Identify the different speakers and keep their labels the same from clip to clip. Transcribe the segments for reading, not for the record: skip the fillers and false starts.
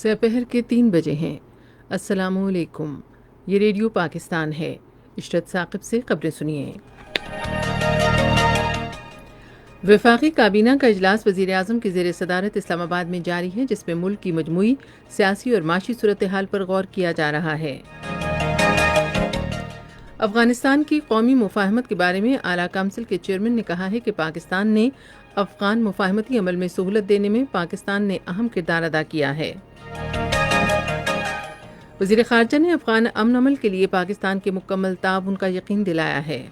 Speaker 1: سپہر کے 3 بجے ہیں۔ السلام علیکم، یہ ریڈیو پاکستان ہے۔ عشرت ثاقب سے خبریں سنیے۔ وفاقی کابینہ کا اجلاس وزیر اعظم کی زیر صدارت اسلام آباد میں جاری ہے، جس میں ملک کی مجموعی سیاسی اور معاشی صورتحال پر غور کیا جا رہا ہے۔ افغانستان کی قومی مفاہمت کے بارے میں اعلیٰ کونسل کے چیئرمین نے کہا ہے کہ پاکستان نے افغان مفاہمتی عمل میں سہولت دینے میں پاکستان نے اہم کردار ادا کیا ہے۔ وزیر خارجہ نے افغان امن عمل کے لیے پاکستان کے مکمل تعاون کا یقین دلایا ہے۔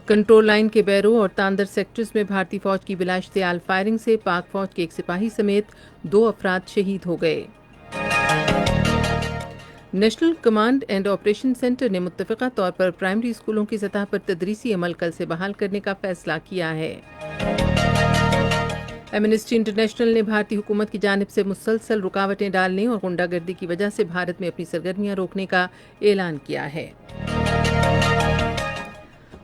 Speaker 1: کنٹرول لائن کے بیرو اور تاندر سیکٹرز میں بھارتی فوج کی بلا اشتعال فائرنگ سے پاک فوج کے ایک سپاہی سمیت 2 افراد شہید ہو گئے۔ National command and operation centre نے متفقہ طور پر پرائمری اسکولوں کی سطح پر تدریسی عمل کل سے بحال کرنے کا فیصلہ کیا ہے۔ ایمنسٹی انٹرنیشنل نے بھارتی حکومت کی جانب سے مسلسل رکاوٹیں ڈالنے اور غنڈہ گردی کی وجہ سے بھارت میں اپنی سرگرمیاں روکنے کا اعلان کیا ہے۔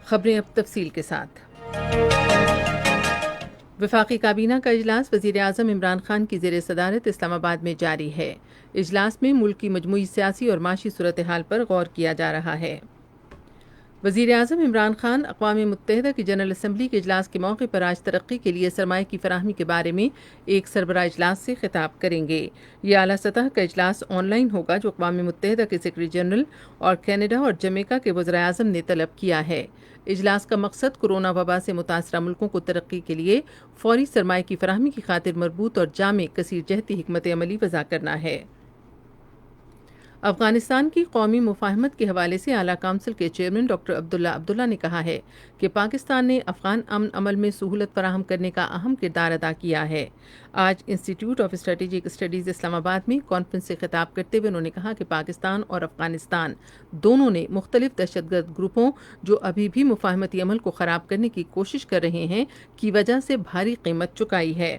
Speaker 1: خبریں اب تفصیل کے ساتھ۔ وفاقی کابینہ کا اجلاس وزیر اعظم عمران خان کی زیر صدارت اسلام آباد میں جاری ہے۔ اجلاس میں ملک کی مجموعی سیاسی اور معاشی صورتحال پر غور کیا جا رہا ہے۔ وزیر اعظم عمران خان اقوام متحدہ کی جنرل اسمبلی کے اجلاس کے موقع پر آج ترقی کے لیے سرمایہ کی فراہمی کے بارے میں ایک سربراہ اجلاس سے خطاب کریں گے۔ یہ اعلیٰ سطح کا اجلاس آن لائن ہوگا، جو اقوام متحدہ کے سیکرٹری جنرل اور کینیڈا اور جمیکا کے وزراء اعظم نے طلب کیا ہے۔ اجلاس کا مقصد کورونا وبا سے متاثرہ ملکوں کو ترقی کے لیے فوری سرمایہ کی فراہمی کی خاطر مربوط اور جامع کثیر جہتی حکمت عملی وضع کرنا ہے۔ افغانستان کی قومی مفاہمت کے حوالے سے اعلیٰ کونسل کے چیئرمین ڈاکٹر عبداللہ نے کہا ہے کہ پاکستان نے افغان امن عمل میں سہولت فراہم کرنے کا اہم کردار ادا کیا ہے۔ آج انسٹی ٹیوٹ آف اسٹریٹجک اسٹڈیز اسلام آباد میں کانفرنس سے خطاب کرتے ہوئے انہوں نے کہا کہ پاکستان اور افغانستان دونوں نے مختلف دہشت گرد گروپوں جو ابھی بھی مفاہمتی عمل کو خراب کرنے کی کوشش کر رہے ہیں کی وجہ سے بھاری قیمت چکائی ہے۔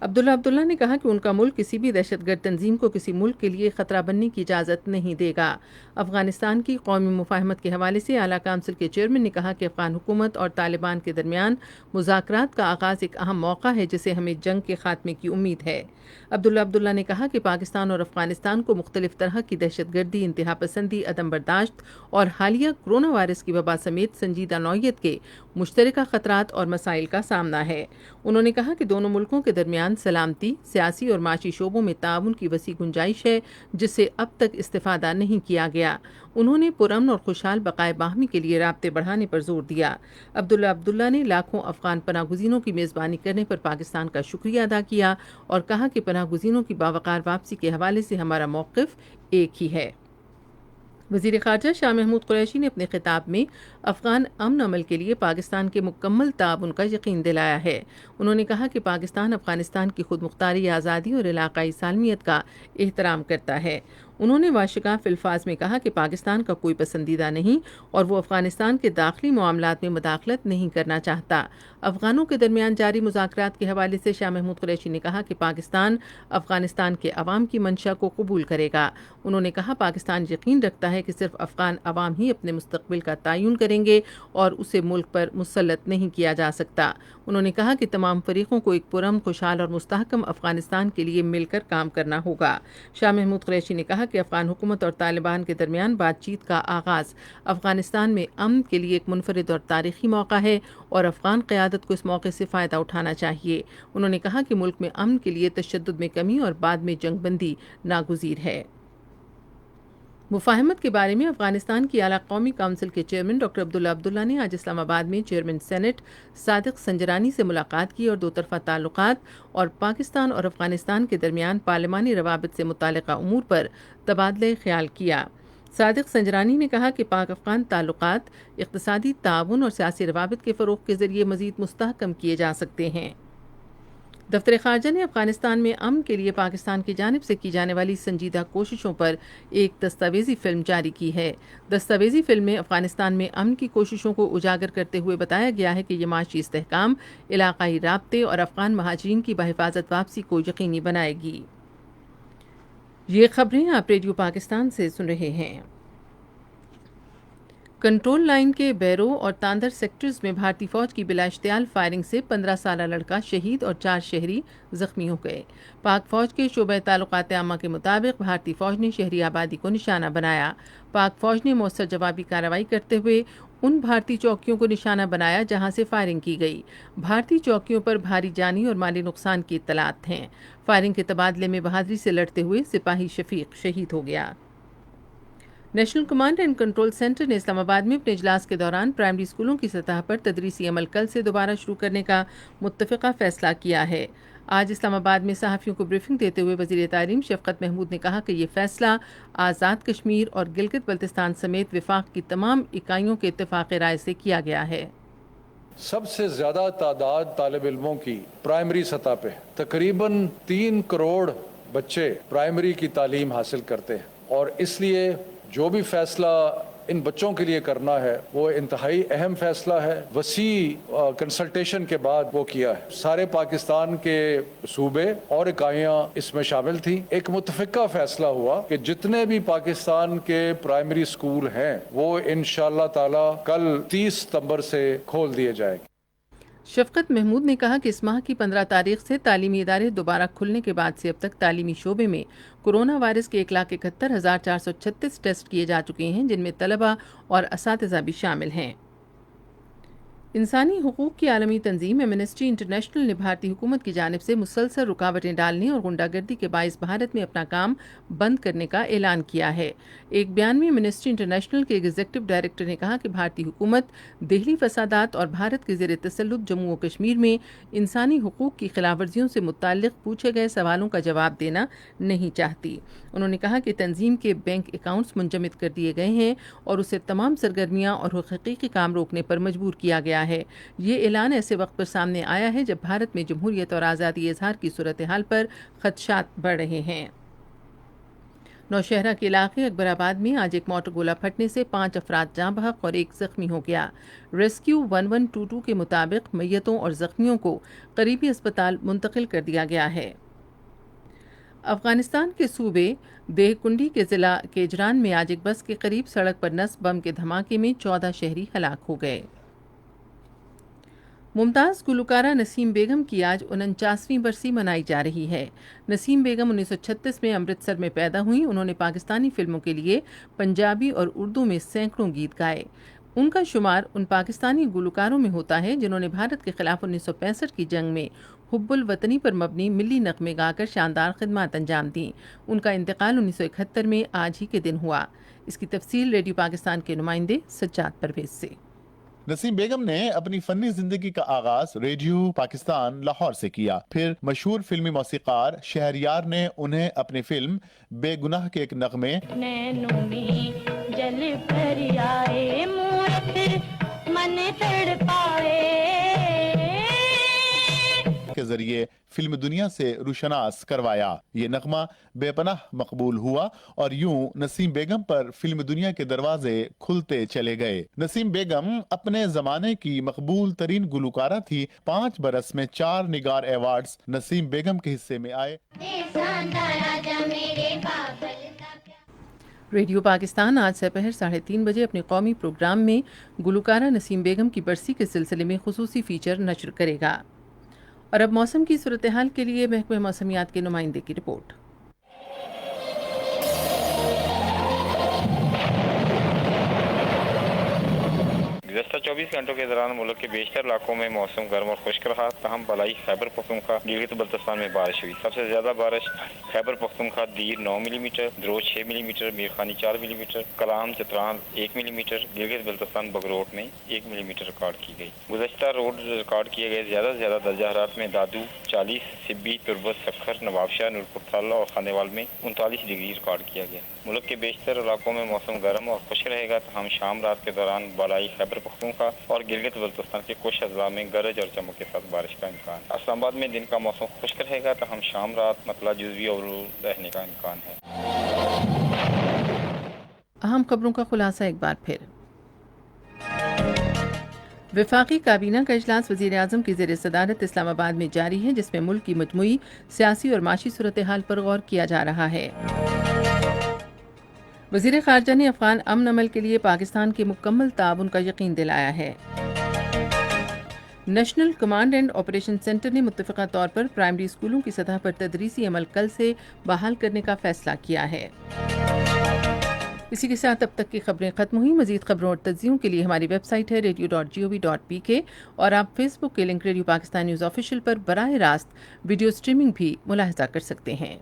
Speaker 1: عبداللہ نے کہا کہ ان کا ملک کسی بھی دہشت گرد تنظیم کو کسی ملک کے لیے خطرہ بننے کی اجازت نہیں دے گا۔ افغانستان کی قومی مفاہمت کے حوالے سے اعلیٰ کونسل کے چیئرمین نے کہا کہ افغان حکومت اور طالبان کے درمیان مذاکرات کا آغاز ایک اہم موقع ہے جسے ہمیں جنگ کے خاتمے کی امید ہے۔ عبداللہ نے کہا کہ پاکستان اور افغانستان کو مختلف طرح کی دہشت گردی، انتہا پسندی، عدم برداشت اور حالیہ کورونا وائرس کی وبا سمیت سنجیدہ نوعیت کے مشترکہ خطرات اور مسائل کا سامنا ہے۔ انہوں نے کہا کہ دونوں ملکوں کے درمیان سلامتی، سیاسی اور معاشی شعبوں میں تعاون کی وسیع گنجائش ہے جس سے اب تک استفادہ نہیں کیا گیا۔ انہوں نے پرامن اور خوشحال بقائے باہمی کے لیے رابطے بڑھانے پر زور دیا۔ عبداللہ نے لاکھوں افغان پناہ گزینوں کی میزبانی کرنے پر پاکستان کا شکریہ ادا کیا اور کہا کہ پناہ گزینوں کی باوقار واپسی کے حوالے سے ہمارا موقف ایک ہی ہے۔ وزیر خارجہ شاہ محمود قریشی نے اپنے خطاب میں افغان امن عمل کے لیے پاکستان کے مکمل تعاون کا یقین دلایا ہے۔ انہوں نے کہا کہ پاکستان افغانستان کی خود مختاری، آزادی اور علاقائی سالمیت کا احترام کرتا ہے۔ انہوں نے واشگاف الفاظ میں کہا کہ پاکستان کا کوئی پسندیدہ نہیں اور وہ افغانستان کے داخلی معاملات میں مداخلت نہیں کرنا چاہتا۔ افغانوں کے درمیان جاری مذاکرات کے حوالے سے شاہ محمود قریشی نے کہا کہ پاکستان افغانستان کے عوام کی منشا کو قبول کرے گا۔ انہوں نے کہا پاکستان یقین رکھتا ہے کہ صرف افغان عوام ہی اپنے مستقبل کا تعین کریں گے اور اسے ملک پر مسلط نہیں کیا جا سکتا۔ انہوں نے کہا کہ تمام فریقوں کو ایک پرامن، خوشحال اور مستحکم افغانستان کے لیے مل کر کام کرنا ہوگا۔ شاہ محمود قریشی نے کہا کہ افغان حکومت اور طالبان کے درمیان بات چیت کا آغاز افغانستان میں امن کے لیے ایک منفرد اور تاریخی موقع ہے اور افغان قیادت کو اس موقع سے فائدہ اٹھانا چاہیے۔ انہوں نے کہا کہ ملک میں امن کے لیے تشدد میں کمی اور بعد میں جنگ بندی ناگزیر ہے۔ مفاہمت کے بارے میں افغانستان کی اعلیٰ قومی کونسل کے چیئرمین ڈاکٹر عبداللہ نے آج اسلام آباد میں چیئرمین سینٹ صادق سنجرانی سے ملاقات کی اور دو طرفہ تعلقات اور پاکستان اور افغانستان کے درمیان پارلیمانی روابط سے متعلقہ امور پر تبادلہ خیال کیا۔ صادق سنجرانی نے کہا کہ پاک افغان تعلقات اقتصادی تعاون اور سیاسی روابط کے فروغ کے ذریعے مزید مستحکم کیے جا سکتے ہیں۔ دفتر خارجہ نے افغانستان میں امن کے لیے پاکستان کی جانب سے کی جانے والی سنجیدہ کوششوں پر ایک دستاویزی فلم جاری کی ہے۔ دستاویزی فلم میں افغانستان میں امن کی کوششوں کو اجاگر کرتے ہوئے بتایا گیا ہے کہ یہ معاشی استحکام، علاقائی رابطے اور افغان مہاجرین کی بحفاظت واپسی کو یقینی بنائے گی۔ یہ خبریں آپ ریڈیو پاکستان سے سن رہے ہیں۔ کنٹرول لائن کے بیرو اور تاندر سیکٹرز میں بھارتی فوج کی بلا اشتعال فائرنگ سے 15 سالہ لڑکا شہید اور 4 شہری زخمی ہو گئے۔ پاک فوج کے شعبہ تعلقات عامہ کے مطابق بھارتی فوج نے شہری آبادی کو نشانہ بنایا۔ پاک فوج نے مؤثر جوابی کارروائی کرتے ہوئے ان بھارتی چوکیوں کو نشانہ بنایا جہاں سے فائرنگ کی گئی۔ بھارتی چوکیوں پر بھاری جانی اور مالی نقصان کی اطلاعات ہیں۔ فائرنگ کے تبادلے میں بہادری سے لڑتے ہوئے سپاہی شفیق شہید ہو گیا۔ National command and control centre نے اسلام آباد میں اپنے اجلاس کے دوران پرائمری اسکولوں کی سطح پر تدریسی عمل کل سے دوبارہ شروع کرنے کا متفقہ فیصلہ کیا ہے۔ آج اسلام آباد میں صحافیوں کو بریفنگ دیتے ہوئے وزیر تعلیم شفقت محمود نے کہا کہ یہ فیصلہ آزاد کشمیر اور گلگت بلتستان سمیت وفاق کی تمام اکائیوں کے اتفاق رائے سے کیا گیا ہے۔
Speaker 2: سب سے زیادہ تعداد طالب علموں کی پرائمری سطح پہ تقریباً 3 کروڑ بچے پرائمری کی تعلیم حاصل کرتے ہیں، اور اس لیے جو بھی فیصلہ ان بچوں کے لیے کرنا ہے وہ انتہائی اہم فیصلہ ہے۔ وسیع کنسلٹیشن کے بعد وہ کیا ہے۔ سارے پاکستان کے صوبے اور اکائیاں اس میں شامل تھیں۔ ایک متفقہ فیصلہ ہوا کہ جتنے بھی پاکستان کے پرائمری اسکول ہیں وہ انشاءاللہ تعالی کل 30 ستمبر سے کھول دیے جائیں گے۔
Speaker 1: شفقت محمود نے کہا کہ اس ماہ کی 15 تاریخ سے تعلیمی ادارے دوبارہ کھلنے کے بعد سے اب تک تعلیمی شعبے میں کورونا وائرس کے 1,71,436 ٹیسٹ کیے جا چکے ہیں، جن میں طلبہ اور اساتذہ بھی شامل ہیں۔ انسانی حقوق کی عالمی تنظیم ایمنسٹی انٹرنیشنل نے بھارتی حکومت کی جانب سے مسلسل رکاوٹیں ڈالنے اور غنڈہ گردی کے باعث بھارت میں اپنا کام بند کرنے کا اعلان کیا ہے۔ ایک بیان میں ایمنسٹی انٹرنیشنل کے ایگزیکٹو ڈائریکٹر نے کہا کہ بھارتی حکومت دہلی فسادات اور بھارت کے زیر تسلط جموں و کشمیر میں انسانی حقوق کی خلاف ورزیوں سے متعلق پوچھے گئے سوالوں کا جواب دینا نہیں چاہتی۔ انہوں نے کہا کہ تنظیم کے بینک اکاؤنٹس منجمد کر دیے گئے ہیں اور اسے تمام سرگرمیاں اور حقیقی کام روکنے پر مجبور کیا گیا ہے۔ یہ اعلان ایسے وقت پر سامنے آیا ہے جب بھارت میں جمہوریت اور آزادی اظہار کی صورتحال پر خدشات بڑھ رہے ہیں۔ نوشہرہ کے علاقے اکبر آباد میں آج ایک موٹر گولہ پھٹنے سے 5 افراد جاں بحق اور 1 زخمی ہو گیا۔ ریسکیو 1122 کے مطابق میتوں اور زخمیوں کو قریبی اسپتال منتقل کر دیا گیا ہے۔ افغانستان کے صوبے دیہ کنڈی کے ضلع کیجران میں آج ایک بس کے قریب سڑک پر نصب بم کے دھماکے میں 14 شہری ہلاک ہو گئے۔ ممتاز گلوکارہ نسیم بیگم کی آج 49ویں برسی منائی جا رہی ہے۔ نسیم بیگم 1936 میں امرتسر میں پیدا ہوئیں۔ انہوں نے پاکستانی فلموں کے لیے پنجابی اور اردو میں سینکڑوں گیت گائے۔ ان کا شمار ان پاکستانی گلوکاروں میں ہوتا ہے جنہوں نے بھارت کے خلاف 1965 کی جنگ میں حب الوطنی پر مبنی ملی نغمے گا کر شاندار خدمات انجام دیں۔ ان کا انتقال 1971 میں آج ہی کے دن ہوا۔ اس کی تفصیل ریڈیو پاکستان کے نمائندے سجاد پرویز سے۔
Speaker 3: نسیم بیگم نے اپنی فنی زندگی کا آغاز ریڈیو پاکستان لاہور سے کیا، پھر مشہور فلمی موسیقار شہریار نے انہیں اپنی فلم بے گناہ کے ایک نغمے
Speaker 4: نینوں میں جل کر آئے من تڑپائے
Speaker 3: کے ذریعے فلم دنیا سے روشناس کروایا۔ یہ نغمہ بے پناہ مقبول ہوا اور یوں نسیم بیگم پر فلم دنیا کے دروازے کھلتے چلے گئے۔ نسیم بیگم اپنے زمانے کی مقبول ترین گلوکارہ تھی۔ 5 برس میں 4 نگار ایوارڈز نسیم بیگم کے حصے میں آئے۔
Speaker 1: ریڈیو پاکستان آج سپہر 3:30 بجے اپنے قومی پروگرام میں گلوکارہ نسیم بیگم کی برسی کے سلسلے میں خصوصی فیچر نشر کرے گا۔ اور اب موسم کی صورتحال کے لیے محکمہ موسمیات کے نمائندے کی رپورٹ۔
Speaker 5: گزشتہ 24 گھنٹوں کے دوران ملک کے بیشتر علاقوں میں موسم گرم اور خشک رہا، تاہم بالائی خیبر پختونخوا گلگت بلتستان میں بارش ہوئی۔ سب سے زیادہ بارش خیبر پختونخوا دیر 9 ملی میٹر، دروز 6 ملی میٹر، میرخانی 4 ملی میٹر، کلام چترال 1 ملی میٹر، گلگت بلتستان بگروٹ میں 1 ملی میٹر ریکارڈ کی گئی۔ گزشتہ روز ریکارڈ کیے گئے زیادہ سے زیادہ درجہ حرارت میں دادو 40، سبی، تربت، سکھر، نوابشاہ، نورپور تھالہ اور خانیوال میں 39 ڈگری ریکارڈ کیا گیا۔ ملک کے بیشتر علاقوں میں موسم گرم اور خشک رہے گا، تاہم شام رات کے دوران بالائی خیبر پختونخوا اور گلگت بلتستان کے کچھ اضلاع میں گرج اور چمک کے ساتھ بارش کا امکان ہے۔ اسلام آباد میں دن کا موسم خشک رہے گا، تاہم شام رات مطلع جزوی اور رہنے کا امکان ہے۔
Speaker 1: اہم خبروں کا خلاصہ ایک بار پھر۔ وفاقی کابینہ کا اجلاس وزیر اعظم کی زیر صدارت اسلام آباد میں جاری ہے، جس میں ملک کی مجموعی سیاسی اور معاشی صورتحال پر غور کیا جا رہا ہے۔ وزیر خارجہ نے افغان امن عمل کے لیے پاکستان کے مکمل تعاون کا یقین دلایا ہے۔ National command and operation centre نے متفقہ طور پر پرائمری اسکولوں کی سطح پر تدریسی عمل کل سے بحال کرنے کا فیصلہ کیا ہے۔ اسی کے ساتھ اب تک کی خبریں ختم ہوئی۔ مزید خبروں اور تجزیوں کے لیے ہماری ویب سائٹ ہے radio.gov.pk اور آپ فیس بک کے link radio Pakistan news official پر براہ راست ویڈیو سٹریمنگ بھی ملاحظہ کر سکتے ہیں۔